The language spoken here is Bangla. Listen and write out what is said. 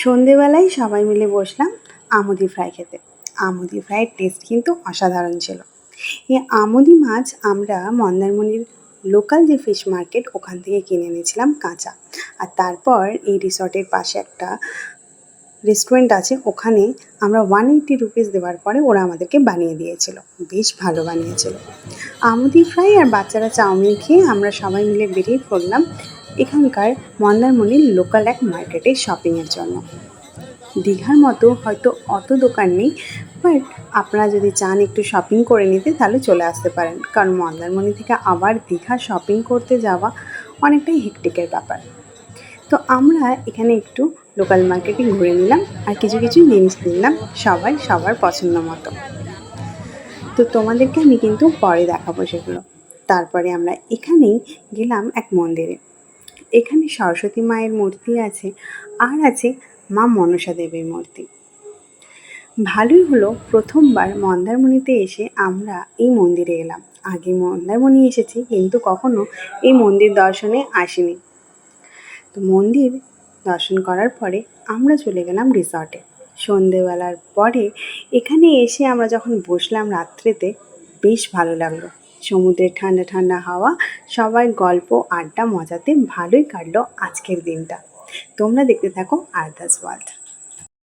সন্ধেবেলায় সবাই মিলে বসলাম আমুদি ফ্রাই খেতে। আমুদি ফ্রাইয়ের টেস্ট কিন্তু অসাধারণ ছিল। এই আমুদি মাছ আমরা মন্দারমণির লোকাল যে ফিশ মার্কেট ওখান থেকে কিনে এনেছিলাম কাঁচা। আর তারপর এই রিসর্টের পাশে একটা রেস্টুরেন্ট আছে, ওখানে আমরা 180 রুপিস দেওয়ার পরে ওরা আমাদেরকে বানিয়ে দিয়েছিল। বেশ ভালো বানিয়েছিল। আমুদি ফ্রাই আর বাচ্চারা চাউমিন খেয়ে আমরা সবাই মিলে বেরিয়ে পড়লাম এখানকার মন্দারমণির লোকাল এক মার্কেটে শপিংয়ের জন্য। দীঘার মতো হয়তো অত দোকান নেই, বাট আপনারা যদি চান একটু শপিং করে নিতে তাহলে চলে আসতে পারেন, কারণ মন্দারমণি থেকে আবার দীঘা শপিং করতে যাওয়া অনেকটাই হেক্টিকের ব্যাপার। তো আমরা এখানে একটু লোকাল মার্কেটে ঘুরে নিলাম আর কিছু জিনিস কিনলাম, সবাই সবার পছন্দ মতো। তো তোমাদেরকে আমি কিন্তু পরে দেখাবো সেগুলো। তারপরে আমরা এখানেই গেলাম এক মন্দিরে। এখানে সরস্বতী মায়ের মূর্তি আছে আর আছে মা মনসা দেবীর মূর্তি। ভালোই হলো প্রথমবার মন্দারমণিতে এসে আমরা এই মন্দিরে এলাম। আগে মন্দারমণি এসেছি কিন্তু কখনো এই মন্দির দর্শনে আসিনি। তো মন্দির দর্শন করার পরে আমরা চলে গেলাম রিসর্টে। সন্ধেবেলার পরে এখানে এসে আমরা যখন বসলাম রাত্রেতে, বেশ ভালো লাগলো। সমুদ্রের ঠান্ডা ঠান্ডা হাওয়া, সবাই গল্প আড্ডা মজাতে ভালোই কাটলো আজকের দিনটা। তোমরা দেখতে থাকো আরাধ্যাস ওয়ার্ল্ড।